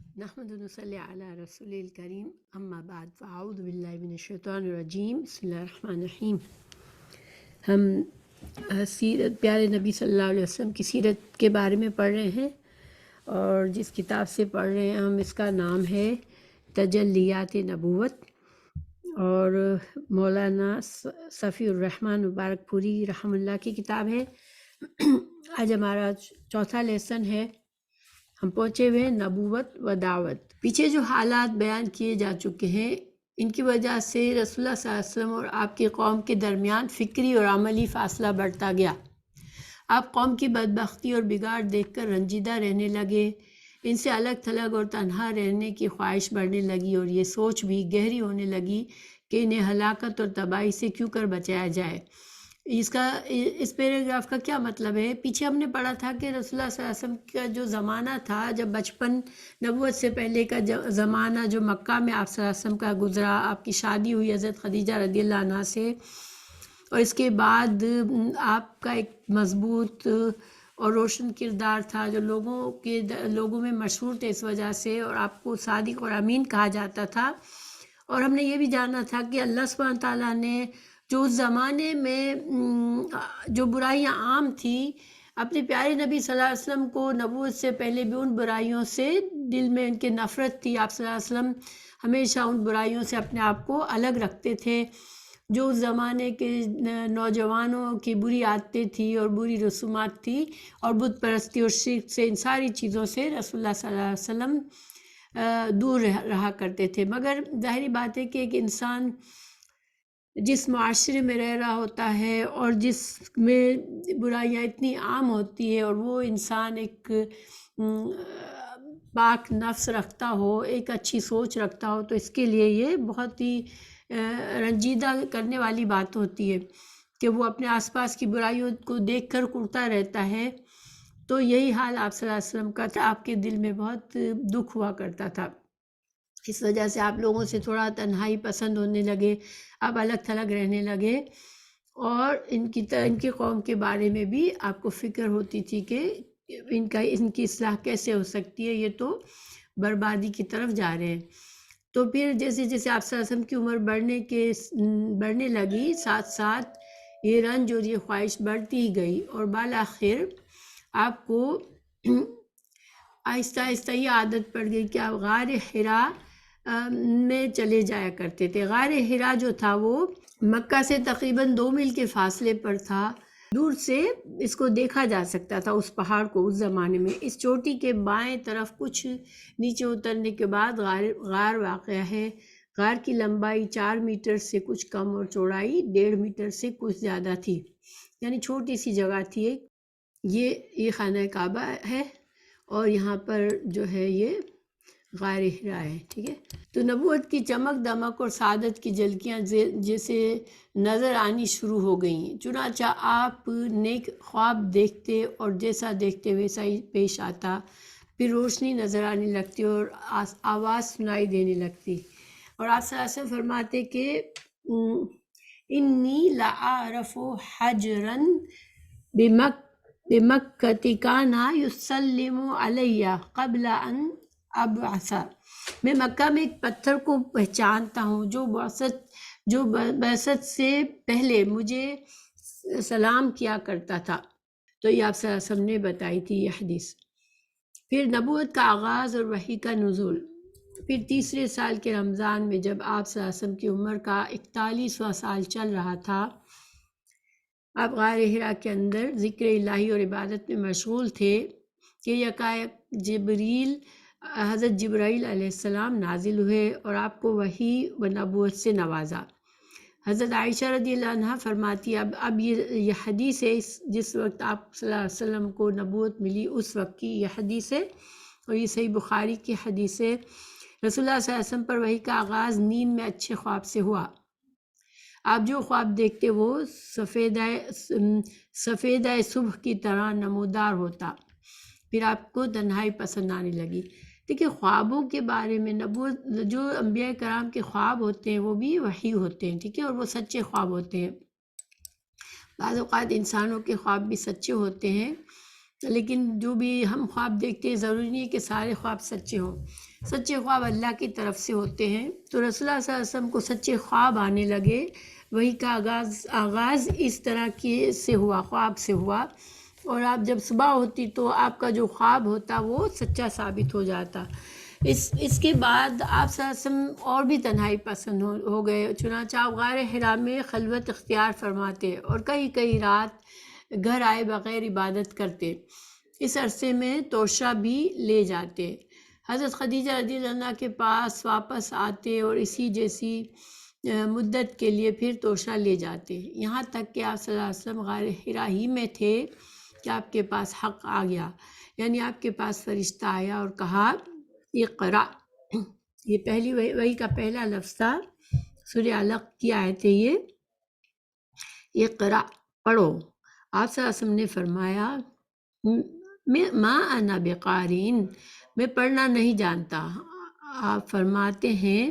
نحمد ونصلی علی رسول الکریم اما بعد فاعوذ باللہ من الشیطان الرجیم بسم اللہ الرحمن الرحیم۔ ہم سیرت پیارے نبی صلی اللہ علیہ وسلم کی سیرت کے بارے میں پڑھ رہے ہیں، اور جس کتاب سے پڑھ رہے ہیں ہم، اس کا نام ہے تجلیات نبوت، اور مولانا صفی الرحمن مبارک پوری رحم اللہ کی کتاب ہے۔ آج ہمارا چوتھا لیسن ہے۔ ہم پہنچے ہوئے ہیں نبوت و دعوت۔ پیچھے جو حالات بیان کیے جا چکے ہیں، ان کی وجہ سے رسول اللہ صلی اللہ علیہ وسلم اور آپ کی قوم کے درمیان فکری اور عملی فاصلہ بڑھتا گیا۔ آپ قوم کی بدبختی اور بگاڑ دیکھ کر رنجیدہ رہنے لگے، ان سے الگ تھلگ اور تنہا رہنے کی خواہش بڑھنے لگی، اور یہ سوچ بھی گہری ہونے لگی کہ انہیں ہلاکت اور تباہی سے کیوں کر بچایا جائے۔ اس پیراگراف کا کیا مطلب ہے؟ پیچھے ہم نے پڑھا تھا کہ رسول اللہ صلی اللہ علیہ وسلم کا جو زمانہ تھا، جب بچپن، نبوت سے پہلے کا زمانہ جو مکہ میں آپ صلی اللہ علیہ وسلم کا گزرا، آپ کی شادی ہوئی حضرت خدیجہ رضی اللہ عنہا سے، اور اس کے بعد آپ کا ایک مضبوط اور روشن کردار تھا جو لوگوں میں مشہور تھے اس وجہ سے، اور آپ کو صادق اور امین کہا جاتا تھا۔ اور ہم نے یہ بھی جانا تھا کہ اللہ سبحانہ تعالیٰ نے جو اس زمانے میں جو برائیاں عام تھیں، اپنے پیارے نبی صلی اللہ علیہ وسلم کو نبوت سے پہلے بھی ان برائیوں سے دل میں ان کے نفرت تھی۔ آپ صلی اللہ علیہ وسلم ہمیشہ ان برائیوں سے اپنے آپ کو الگ رکھتے تھے، جو اس زمانے کے نوجوانوں کی بری عادتیں تھیں اور بری رسومات تھی، اور بت پرستی اور شرک سے، ان ساری چیزوں سے رسول اللہ صلی اللہ علیہ وسلم دور رہا کرتے تھے۔ مگر ظاہری بات ہے کہ ایک انسان جس معاشرے میں رہ رہا ہوتا ہے اور جس میں برائیاں اتنی عام ہوتی ہے، اور وہ انسان ایک پاک نفس رکھتا ہو، ایک اچھی سوچ رکھتا ہو، تو اس کے لیے یہ بہت ہی رنجیدہ کرنے والی بات ہوتی ہے کہ وہ اپنے آس پاس کی برائیوں کو دیکھ کر کرتا رہتا ہے۔ تو یہی حال آپ صلی اللہ علیہ وسلم کا تھا، آپ کے دل میں بہت دکھ ہوا کرتا تھا۔ اس وجہ سے آپ لوگوں سے تھوڑا تنہائی پسند ہونے لگے، آپ الگ تھلگ رہنے لگے، اور ان کی قوم کے بارے میں بھی آپ کو فکر ہوتی تھی کہ ان کی اصلاح کیسے ہو سکتی ہے، یہ تو بربادی کی طرف جا رہے ہیں۔ تو پھر جیسے جیسے آپ صلی اللہ علیہ وسلم کی عمر بڑھنے لگی، ساتھ ساتھ یہ رنج اور یہ خواہش بڑھتی ہی گئی، اور بالآخر آپ کو آہستہ آہستہ یہ عادت پڑ گئی کہ آپ غار حرا میں چلے جایا کرتے تھے۔ غار حرا جو تھا وہ مکہ سے تقریباً 2 میل کے فاصلے پر تھا۔ دور سے اس کو دیکھا جا سکتا تھا، اس پہاڑ کو اس زمانے میں۔ اس چوٹی کے بائیں طرف کچھ نیچے اترنے کے بعد غار واقع ہے۔ غار کی لمبائی 4 میٹر سے کچھ کم اور چوڑائی 1.5 میٹر سے کچھ زیادہ تھی، یعنی چھوٹی سی جگہ تھی۔ یہ خانہ کعبہ ہے، اور یہاں پر جو ہے یہ غار حرا ہے، ٹھیک ہے۔ تو نبوت کی چمک دمک اور سعادت کی جھلکیاں جیسے نظر آنی شروع ہو گئیں، چنانچہ آپ نیک خواب دیکھتے، اور جیسا دیکھتے ویسا ہی پیش آتا۔ پھر روشنی نظر آنے لگتی اور آواز سنائی دینے لگتی، اور آپ صلی اللہ علیہ وسلم فرماتے کہ انی لأعرف حجرا بمکۃ کان یسلم علی قبل ان ابعث۔ میں مکہ میں ایک پتھر کو پہچانتا ہوں جو بعثت سے پہلے مجھے سلام کیا کرتا تھا۔ تو یہ آپ صلی اللہ علیہ وسلم نے بتائی تھی یہ حدیث۔ پھر نبوت کا آغاز اور وحی کا نزول۔ پھر تیسرے سال کے رمضان میں جب آپ صلی اللہ علیہ وسلم کی عمر کا 41واں سال چل رہا تھا، آپ غار حرا کے اندر ذکر الہی اور عبادت میں مشغول تھے کہ یکایک حضرت جبرائیل علیہ السلام نازل ہوئے اور آپ کو وحی و نبوت سے نوازا۔ حضرت عائشہ رضی اللہ عنہا فرماتی اب یہ حدیث ہے، جس وقت آپ صلی اللہ علیہ وسلم کو نبوت ملی اس وقت کی یہ حدیث ہے، اور یہ صحیح بخاری کی حدیث ہے۔ رسول اللہ صلی اللہ علیہ وسلم پر وحی کا آغاز نیند میں اچھے خواب سے ہوا۔ آپ جو خواب دیکھتے وہ سفیدہ صبح کی طرح نمودار ہوتا۔ پھر آپ کو تنہائی پسند آنے لگی۔ دیکھیں، خوابوں کے بارے میں نبوت، جو انبیاء کرام کے خواب ہوتے ہیں وہ بھی وحی ہوتے ہیں، ٹھیک ہے، اور وہ سچے خواب ہوتے ہیں۔ بعض اوقات انسانوں کے خواب بھی سچے ہوتے ہیں، لیکن جو بھی ہم خواب دیکھتے ہیں ضروری نہیں ہے کہ سارے خواب سچے ہوں، سچے خواب اللہ کی طرف سے ہوتے ہیں۔ تو رسول اللہ صلی اللہ علیہ وسلم کو سچے خواب آنے لگے، وہی کا آغاز اس طرح کے سے ہوا، خواب سے ہوا، اور آپ جب صبح ہوتی تو آپ کا جو خواب ہوتا وہ سچا ثابت ہو جاتا۔ اس کے بعد آپ صلی اللہ علیہ وسلم اور بھی تنہائی پسند ہو گئے، چنانچہ آپ غار حرا میں خلوت اختیار فرماتے اور کئی رات گھر آئے بغیر عبادت کرتے۔ اس عرصے میں توشہ بھی لے جاتے، حضرت خدیجہ رضی اللہ عنہ کے پاس واپس آتے اور اسی جیسی مدت کے لیے پھر توشہ لے جاتے، یہاں تک کہ آپ صلی اللہ علیہ وسلم غار حرا ہی میں تھے کہ آپ کے پاس حق آ گیا، یعنی آپ کے پاس فرشتہ آیا اور کہا اقرا۔ یہ پہلی وحی کا پہلا لفظ تھا، سورہ علق کی آیت ہے یہ، اقرا پڑھو۔ آپ صلی اللہ علیہ وسلم نے فرمایا ما انا بقارئ، میں پڑھنا نہیں جانتا۔ آپ فرماتے ہیں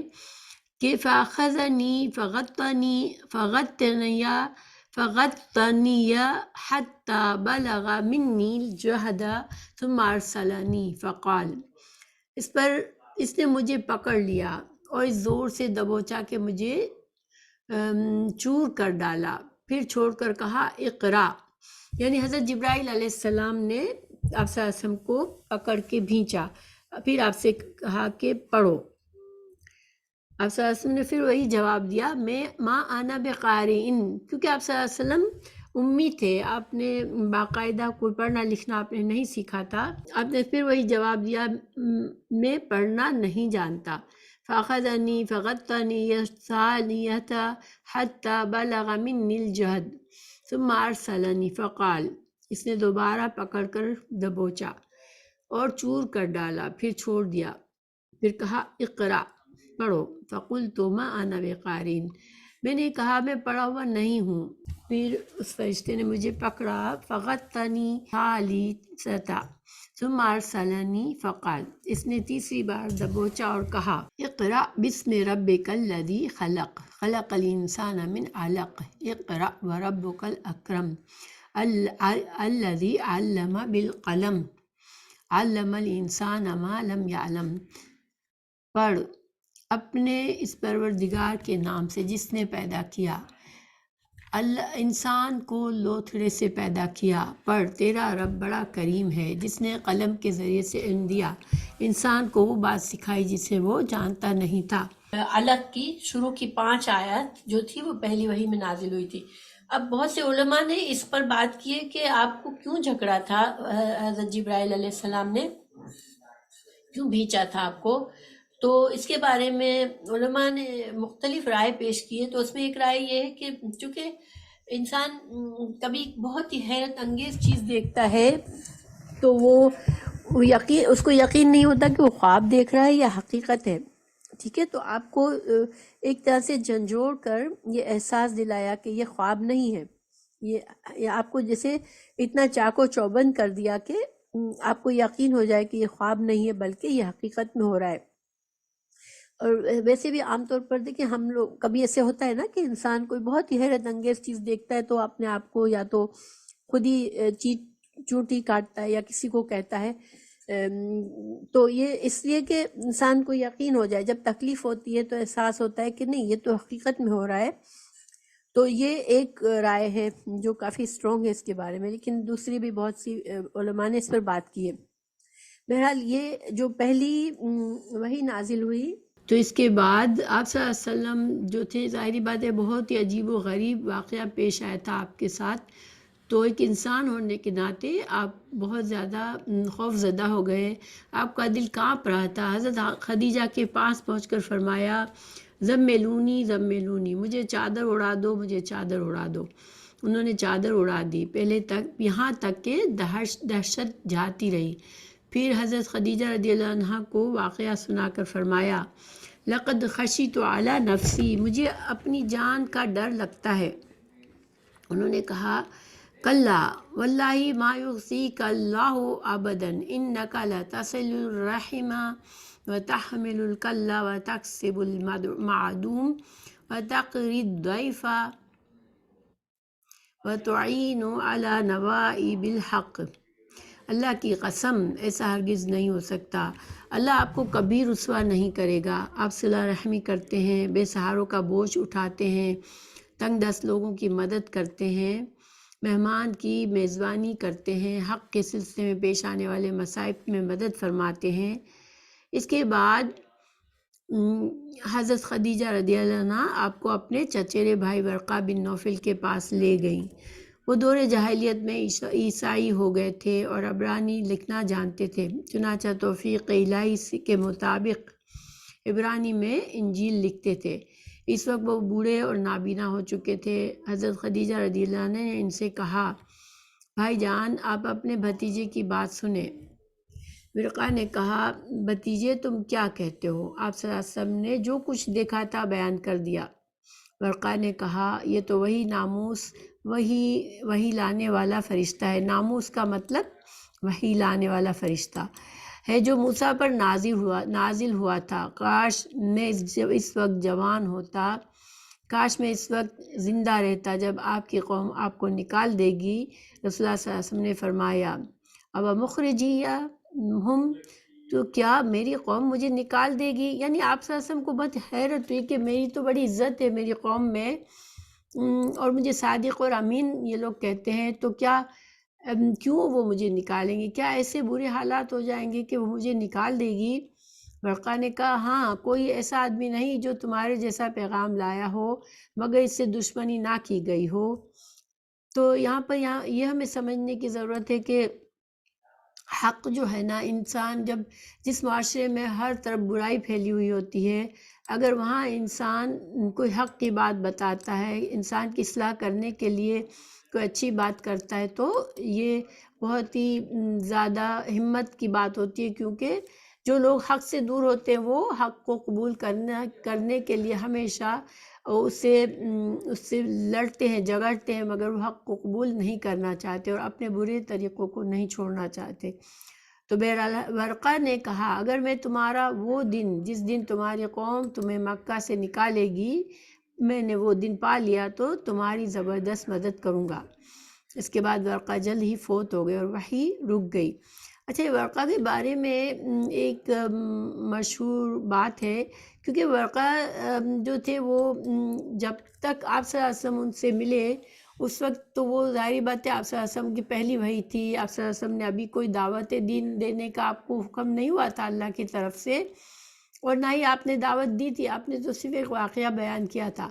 کہ فاخذنی فغطنی حتی بلغ منی الجہد ثم ارسلنی فقال، اس نے مجھے پکڑ لیا اور اس زور سے دبوچا کہ مجھے چور کر ڈالا، پھر چھوڑ کر کہا اقرا، یعنی حضرت جبرائیل علیہ السلام نے آپ صلی اللہ علیہ وسلم کو پکڑ کے بھینچا، پھر آپ سے کہا کہ پڑھو۔ آپ صلی اللہ علیہ وسلم نے پھر وہی جواب دیا، میں ما انا بقارئ، کیونکہ آپ صلی اللہ علیہ وسلم امی تھے، آپ نے باقاعدہ کوئی پڑھنا لکھنا آپ نے نہیں سیکھا تھا، آپ نے پھر وہی جواب دیا میں پڑھنا نہیں جانتا۔ فاخذنی فغطنی الثانیۃ حتی بلغ منی الجہد ثم ارسلنی فقال، اس نے دوبارہ پکڑ کر دبوچا اور چور کر ڈالا، پھر چھوڑ دیا، پھر کہا اقرا پڑھو۔ فقلت ما انا بقارئ، میں نے کہا میں پڑھا ہوا نہیں ہوں۔ پھر اس فرشتے نے مجھے پکڑا، فغطنی ثالثۃ ثم ارسلنی فقال، اس نے تیسری بار دبوچا اور کہا اقرا بسم ربک الذی خلق، خلق الانسان من علق، اقرا وربک الاکرم الذی علم بالقلم، علم الانسان ما لم یعلم، پڑھ اپنے اس پروردگار کے نام سے جس نے پیدا کیا، انسان کو لوتھڑے سے پیدا کیا، پڑھ تیرا رب بڑا کریم ہے جس نے قلم کے ذریعے سے علم دیا، انسان کو وہ بات سکھائی جسے وہ جانتا نہیں تھا۔ علق کی شروع کی 5 آیات جو تھی وہ پہلی وحی میں نازل ہوئی تھی۔ اب بہت سے علماء نے اس پر بات کی ہے کہ آپ کو کیوں جھگڑا تھا، حضرت جبرائیل علیہ السلام نے کیوں بھیجا تھا آپ کو، تو اس کے بارے میں علماء نے مختلف رائے پیش کی ہے۔ تو اس میں ایک رائے یہ ہے کہ چونکہ انسان کبھی بہت ہی حیرت انگیز چیز دیکھتا ہے تو اس کو یقین نہیں ہوتا کہ وہ خواب دیکھ رہا ہے یا حقیقت ہے، ٹھیک ہے، تو آپ کو ایک طرح سے جھنجھوڑ کر یہ احساس دلایا کہ یہ خواب نہیں ہے، یہ آپ کو جیسے اتنا چاق و چوبند کر دیا کہ آپ کو یقین ہو جائے کہ یہ خواب نہیں ہے بلکہ یہ حقیقت میں ہو رہا ہے۔ اور ویسے بھی عام طور پر دیکھیں ہم لوگ کبھی ایسے ہوتا ہے نا کہ انسان کوئی بہت ہی حیرت انگیز چیز دیکھتا ہے تو اپنے آپ کو یا تو خود ہی چونٹی کاٹتا ہے یا کسی کو کہتا ہے، تو یہ اس لیے کہ انسان کو یقین ہو جائے، جب تکلیف ہوتی ہے تو احساس ہوتا ہے کہ نہیں یہ تو حقیقت میں ہو رہا ہے۔ تو یہ ایک رائے ہے جو کافی اسٹرانگ ہے اس کے بارے میں، لیکن دوسری بھی بہت سی علماء نے اس پر بات کی ہے۔ بہرحال یہ جو پہلی وحی نازل ہوئی تو اس کے بعد آپ صلی اللہ علیہ وسلم جو تھے، ظاہری بات ہے بہت ہی عجیب و غریب واقعہ پیش آیا تھا آپ کے ساتھ، تو ایک انسان ہونے کے ناطے آپ بہت زیادہ خوف زدہ ہو گئے، آپ کا دل کانپ رہا تھا۔ حضرت خدیجہ کے پاس پہنچ کر فرمایا زملونی زملونی، مجھے چادر اڑا دو، مجھے چادر اڑا دو۔ انہوں نے چادر اڑا دی، پہلے تک یہاں تک کہ دہشت جاتی رہی۔ پھر حضرت خدیجہ رضی اللہ عنہ کو واقعہ سنا کر فرمایا لقد خشیت علی نفسی، مجھے اپنی جان کا ڈر لگتا ہے۔ انہوں نے کہا کلا واللہ ما یخزیک اللہ ابدا انک لتصل الرحم وتحمل الکل وتکسب المعدوم وتقری الضیف وتعین علی نوائب الحق۔ اللہ کی قسم ایسا ہرگز نہیں ہو سکتا۔ اللہ آپ کو کبھی رسوا نہیں کرے گا۔ آپ صلہ رحمی کرتے ہیں، بے سہاروں کا بوجھ اٹھاتے ہیں، تنگ دست لوگوں کی مدد کرتے ہیں، مہمان کی میزبانی کرتے ہیں، حق کے سلسلے میں پیش آنے والے مصائب میں مدد فرماتے ہیں۔ اس کے بعد حضرت خدیجہ رضی اللہ عنہ آپ کو اپنے چچیرے بھائی ورقہ بن نوفل کے پاس لے گئیں۔ وہ دور جاہلیت میں عیسائی ہو گئے تھے اور عبرانی لکھنا جانتے تھے، چنانچہ توفیق الہی کے مطابق عبرانی میں انجیل لکھتے تھے۔ اس وقت وہ بوڑھے اور نابینا ہو چکے تھے۔ حضرت خدیجہ رضی اللہ عنہ نے ان سے کہا، بھائی جان آپ اپنے بھتیجے کی بات سنیں۔ ورقہ نے کہا، بھتیجے تم کیا کہتے ہو؟ آپ صلی اللہ علیہ وسلم نے جو کچھ دیکھا تھا بیان کر دیا۔ ورقہ نے کہا، یہ تو وہی ناموس وہی لانے والا فرشتہ ہے۔ ناموس کا مطلب وہی لانے والا فرشتہ ہے جو موسیٰ پر نازل ہوا تھا۔ کاش میں اس وقت جوان ہوتا، کاش میں اس وقت زندہ رہتا جب آپ کی قوم آپ کو نکال دے گی۔ رسول اللہ صلی اللہ علیہ وسلم نے فرمایا، اب مخرجی ہم، تو کیا میری قوم مجھے نکال دے گی؟ یعنی آپ صلی اللہ علیہ وسلم کو بہت حیرت ہوئی کہ میری تو بڑی عزت ہے میری قوم میں، اور مجھے صادق اور امین یہ لوگ کہتے ہیں، تو کیوں وہ مجھے نکالیں گے؟ کیا ایسے برے حالات ہو جائیں گے کہ وہ مجھے نکال دے گی؟ ورقہ نے کہا، ہاں، کوئی ایسا آدمی نہیں جو تمہارے جیسا پیغام لایا ہو مگر اس سے دشمنی نہ کی گئی ہو۔ تو یہاں یہ ہمیں سمجھنے کی ضرورت ہے کہ حق جو ہے نا، انسان جس معاشرے میں ہر طرف برائی پھیلی ہوئی ہوتی ہے، اگر وہاں انسان کوئی حق کی بات بتاتا ہے، انسان کی اصلاح کرنے کے لیے کوئی اچھی بات کرتا ہے، تو یہ بہت ہی زیادہ ہمت کی بات ہوتی ہے، کیونکہ جو لوگ حق سے دور ہوتے ہیں وہ حق کو قبول کرنے کے لیے ہمیشہ اس سے لڑتے ہیں، جھگڑتے ہیں، مگر وہ حق کو قبول نہیں کرنا چاہتے اور اپنے برے طریقوں کو نہیں چھوڑنا چاہتے۔ تو بہرحال ورقہ نے کہا، اگر میں تمہارا وہ دن جس دن تمہاری قوم تمہیں مکہ سے نکالے گی، میں نے وہ دن پا لیا تو تمہاری زبردست مدد کروں گا۔ اس کے بعد ورقہ جلد ہی فوت ہو گئے اور وحی رک گئی۔ اچھا، ورقہ کے بارے میں ایک مشہور بات ہے، کیونکہ ورقہ جو تھے وہ جب تک آپ صلی اللہ علیہ وسلم ان سے ملے اس وقت تو وہ ظاہری بات ہے آپ صلی اللہ علیہ وسلم کی پہلی وحی تھی۔ آپ صلی اللہ علیہ وسلم نے ابھی کوئی دعوت دین دینے کا آپ کو حکم نہیں ہوا تھا اللہ کی طرف سے، اور نہ ہی آپ نے دعوت دی تھی، آپ نے تو صرف ایک واقعہ بیان کیا تھا۔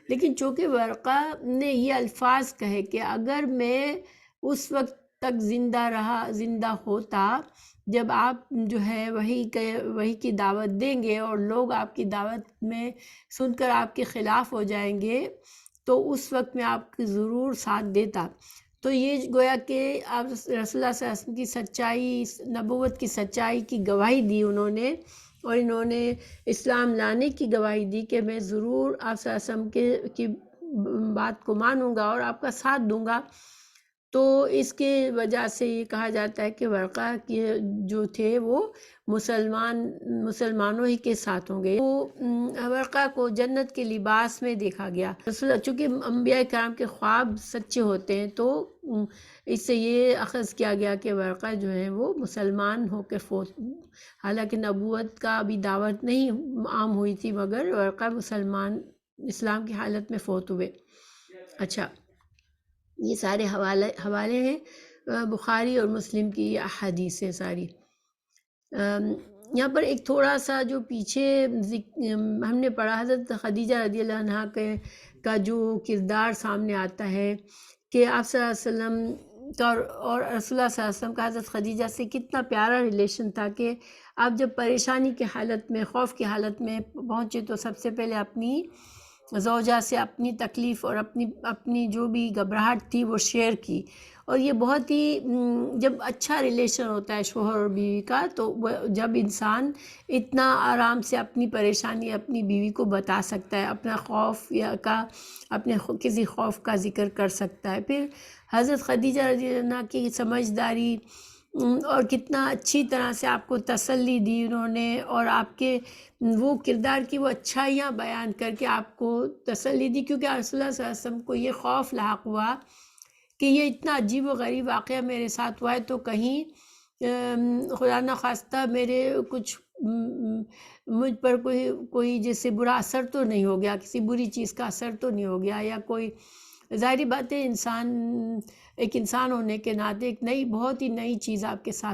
لیکن چونکہ ورقہ نے یہ الفاظ کہے کہ اگر میں اس وقت تک زندہ ہوتا جب آپ جو ہے وحی کی دعوت دیں گے اور لوگ آپ کی دعوت میں سن کر آپ کے خلاف ہو جائیں گے، تو اس وقت میں آپ کی ضرور ساتھ دیتا۔ تو یہ گویا کہ آپ رسول اللہ صلی اللہ علیہ وسلم کی سچائی، نبوت کی سچائی کی گواہی دی انہوں نے، اور انہوں نے اسلام لانے کی گواہی دی کہ میں ضرور آپ صلی اللہ علیہ وسلم کی بات کو مانوں گا اور آپ کا ساتھ دوں گا۔ تو اس کے وجہ سے یہ کہا جاتا ہے کہ ورقہ جو تھے وہ مسلمانوں ہی کے ساتھ ہوں گے۔ وہ ورقہ کو جنت کے لباس میں دیکھا گیا۔ چونکہ انبیاء کرام کے خواب سچے ہوتے ہیں تو اس سے یہ اخذ کیا گیا کہ ورقہ جو ہے وہ مسلمان ہو کے فوت، حالانکہ نبوت کا ابھی دعوت نہیں عام ہوئی تھی، مگر ورقہ اسلام کی حالت میں فوت ہوئے۔ اچھا، یہ سارے حوالے ہیں بخاری اور مسلم کی احادیث ہیں ساری۔ یہاں پر ایک تھوڑا سا جو پیچھے ہم نے پڑھا، حضرت خدیجہ رضی اللہ عنہا کا جو کردار سامنے آتا ہے کہ آپ صلی اللہ علیہ وسلم کا اور رسول اللہ صلی اللہ علیہ وسلم کا حضرت خدیجہ سے کتنا پیارا ریلیشن تھا کہ آپ جب پریشانی کی حالت میں، خوف کی حالت میں پہنچے تو سب سے پہلے اپنی زوجہ سے اپنی تکلیف اور اپنی جو بھی گھبراہٹ تھی وہ شیئر کی۔ اور یہ بہت ہی جب اچھا ریلیشن ہوتا ہے شوہر اور بیوی کا، تو جب انسان اتنا آرام سے اپنی پریشانی اپنی بیوی کو بتا سکتا ہے، اپنا خوف اپنے کسی خوف کا ذکر کر سکتا ہے۔ پھر حضرت خدیجہ رضی اللہ عنہا کی سمجھداری اور کتنا اچھی طرح سے آپ کو تسلی دی انہوں نے، اور آپ کے وہ کردار کی وہ اچھائیاں بیان کر کے آپ کو تسلی دی، کیونکہ رسول اللہ صلی اللہ علیہ وسلم کو یہ خوف لاحق ہوا کہ یہ اتنا عجیب و غریب واقعہ میرے ساتھ ہوا ہے، تو کہیں خدا نخواستہ میرے کچھ مجھ پر کوئی جیسے برا اثر تو نہیں ہو گیا، کسی بری چیز کا اثر تو نہیں ہو گیا، یا کوئی ظاہری بات ہے ایک انسان ہونے کے ناطے ایک بہت ہی نئی چیز آپ کے ساتھ